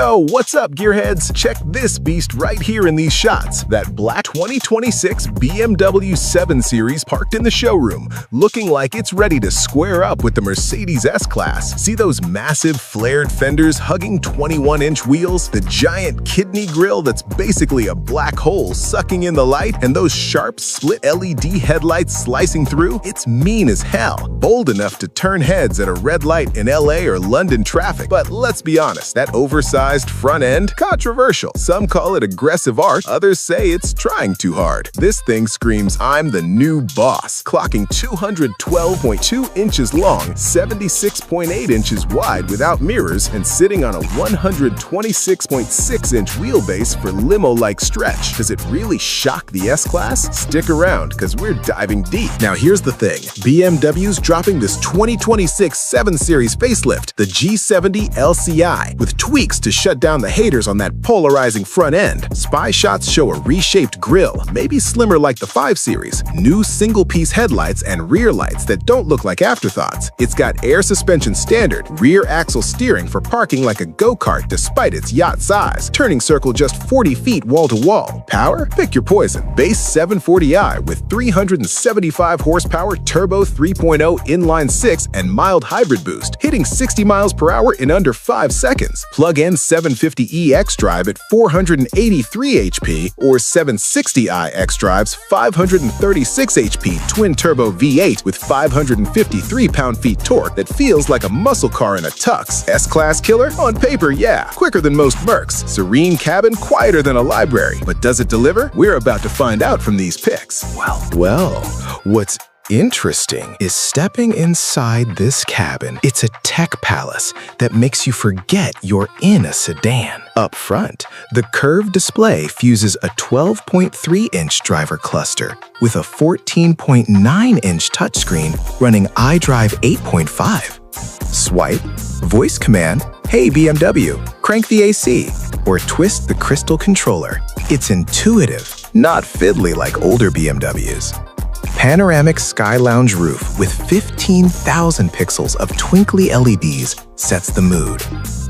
Yo, what's up, gearheads? Check this beast right here in these shots. That black 2026 BMW 7 Series parked in the showroom, looking like it's ready to square up with the Mercedes S-Class. See those massive flared fenders hugging 21-inch wheels, the giant kidney grille that's basically a black hole sucking in the light, and those sharp split LED headlights slicing through? It's mean as hell. Bold enough to turn heads at a red light in LA or London traffic. But let's be honest, that oversized front end? Controversial. Some call it aggressive art, others say it's trying too hard. This thing screams, "I'm the new boss," clocking 212.2 inches long, 76.8 inches wide without mirrors, and sitting on a 126.6-inch wheelbase for limo-like stretch. Does it really shock the S-Class? Stick around, because we're diving deep. Now here's the thing. BMW's dropping this 2026 7 Series facelift, the G70 LCI, with tweaks to shut down the haters on that polarizing front end. Spy shots show a reshaped grille, maybe slimmer like the 5 Series, new single-piece headlights and rear lights that don't look like afterthoughts. It's got air suspension standard, rear axle steering for parking like a go-kart despite its yacht size, turning circle just 40 feet wall-to-wall. Power? Pick your poison. Base 740i with 375 horsepower turbo 3.0 inline-6 and mild hybrid boost, hitting 60 miles per hour in under 5 seconds. Plug-in 750e xDrive at 483 HP or 760i xDrive's 536 HP twin-turbo V8 with 553 pound-feet torque that feels like a muscle car in a tux. S-Class killer? On paper, yeah. Quicker than most Mercs. Serene cabin, quieter than a library. But does it deliver? We're about to find out from these pics. Well, what's interesting is stepping inside this cabin. It's a tech palace that makes you forget you're in a sedan. Up front, the curved display fuses a 12.3-inch driver cluster with a 14.9-inch touchscreen running iDrive 8.5. Swipe, voice command, "Hey BMW, crank the AC," or twist the crystal controller. It's intuitive, not fiddly like older BMWs. Panoramic sky lounge roof with 15,000 pixels of twinkly LEDs sets the mood.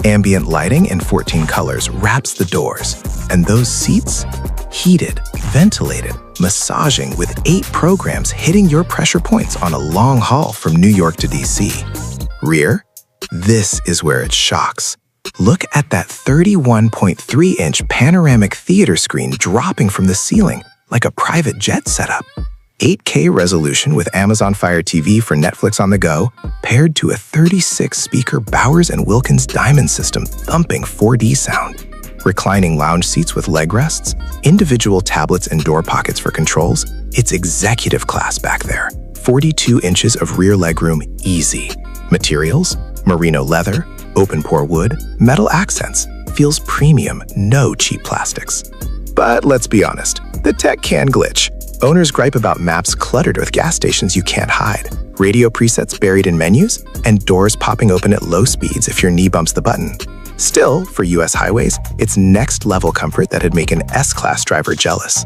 Ambient lighting in 14 colors wraps the doors. And those seats? Heated, ventilated, massaging with 8 programs hitting your pressure points on a long haul from New York to DC. Rear? This is where it shocks. Look at that 31.3-inch panoramic theater screen dropping from the ceiling like a private jet setup. 8K resolution with Amazon Fire TV for Netflix on the go, paired to a 36-speaker Bowers & Wilkins Diamond system thumping 4D sound. Reclining lounge seats with leg rests, individual tablets and door pockets for controls. It's executive class back there. 42 inches of rear legroom easy. Materials? Merino leather, open-pore wood, metal accents. Feels premium, no cheap plastics. But let's be honest, the tech can glitch. Owners gripe about maps cluttered with gas stations you can't hide, radio presets buried in menus, and doors popping open at low speeds if your knee bumps the button. Still, for US highways, it's next-level comfort that'd make an S-Class driver jealous.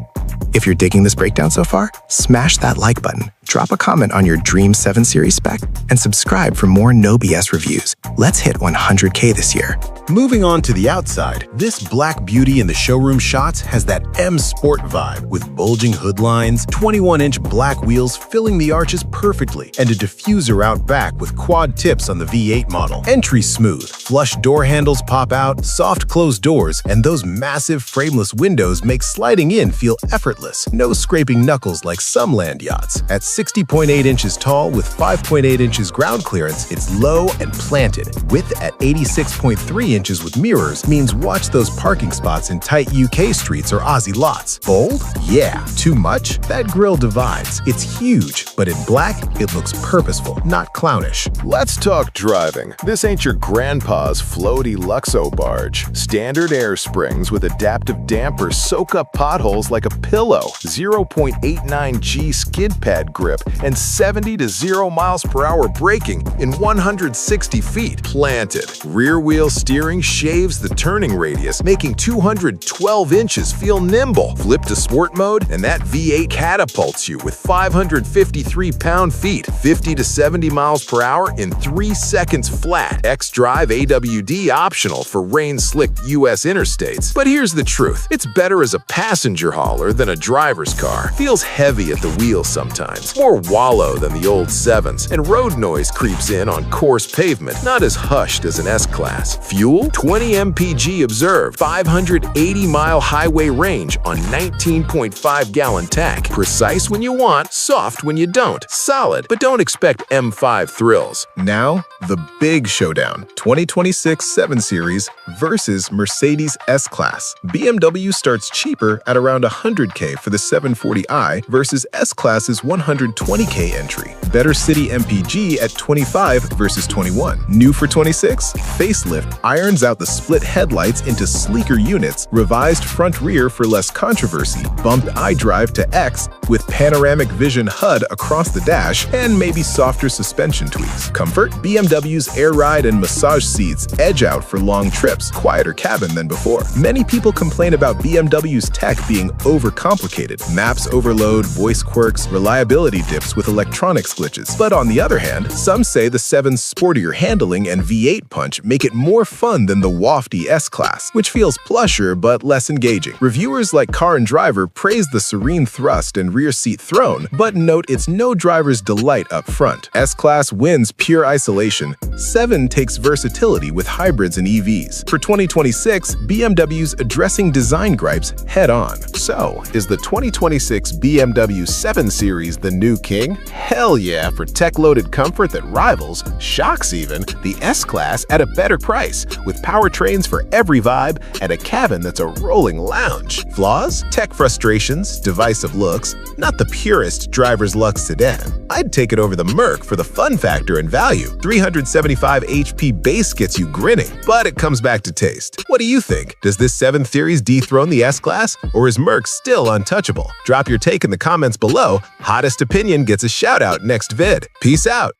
If you're digging this breakdown so far, smash that like button, drop a comment on your Dream 7 Series spec, and subscribe for more no BS reviews. Let's hit 100K this year. Moving on to the outside, this black beauty in the showroom shots has that M Sport vibe with bulging hood lines, 21-inch black wheels filling the arches perfectly, and a diffuser out back with quad tips on the V8 model. Entry smooth, flush door handles pop out, soft closed doors, and those massive frameless windows make sliding in feel effortless. No scraping knuckles like some land yachts. At 60.8 inches tall with 5.8 inches ground clearance, it's low and planted. Width at 86.3 inches with mirrors means watch those parking spots in tight UK streets or Aussie lots. Bold? Yeah. Too much? That grille divides. It's huge, but in black, it looks purposeful, not clownish. Let's talk driving. This ain't your grandpa's floaty Luxo barge. Standard air springs with adaptive dampers soak up potholes like a pillow. 0.89G skid pad grip and 70 to 0 miles per hour braking in 160 feet. Planted. Rear wheel steering steering shaves the turning radius, making 212 inches feel nimble. Flip to sport mode, and that V8 catapults you with 553 pound-feet, 50 to 70 miles per hour in 3 seconds flat. X-Drive AWD optional for rain-slicked U.S. interstates. But here's the truth. It's better as a passenger hauler than a driver's car. Feels heavy at the wheel sometimes, more wallow than the old 7s, and road noise creeps in on coarse pavement, not as hushed as an S-Class. Fuel? 20 mpg observed, 580-mile highway range on 19.5-gallon tank. Precise when you want, soft when you don't. Solid, but don't expect M5 thrills. Now, the big showdown, 2026 7 Series versus Mercedes S-Class. BMW starts cheaper at around $100K for the 740i versus S-Class's $120K entry. Better city MPG at 25 versus 21. New for 26? Facelift irons out the split headlights into sleeker units, revised front-rear for less controversy, bumped iDrive to X with panoramic vision HUD across the dash, and maybe softer suspension tweaks. Comfort? BMW's air ride and massage seats edge out for long trips, quieter cabin than before. Many people complain about BMW's tech being overcomplicated, maps overload, voice quirks, reliability dips with electronics glitches. But on the other hand, some say the 7's sportier handling and V8 punch make it more fun than the wafty S-Class, which feels plusher but less engaging. Reviewers like Car and Driver praise the serene thrust and rear seat throne, but note it's no driver's delight up front. S-Class wins pure isolation. 7 takes versatility with hybrids and EVs. For 2026, BMW's addressing design gripes head-on. So, is the 2026 BMW 7 Series the new king? Hell yeah, for tech-loaded comfort that rivals, shocks even, the S-Class at a better price, with powertrains for every vibe and a cabin that's a rolling lounge. Flaws? Tech frustrations, divisive looks, not the purest driver's luxe sedan. I'd take it over the Merc for the fun factor and value. 375 HP base gets you grinning, but it comes back to taste. What do you think? Does this 7 Series dethrone the S-Class, or is Merc still untouchable? Drop your take in the comments below. Hottest opinion gets a shout out next vid. Peace out.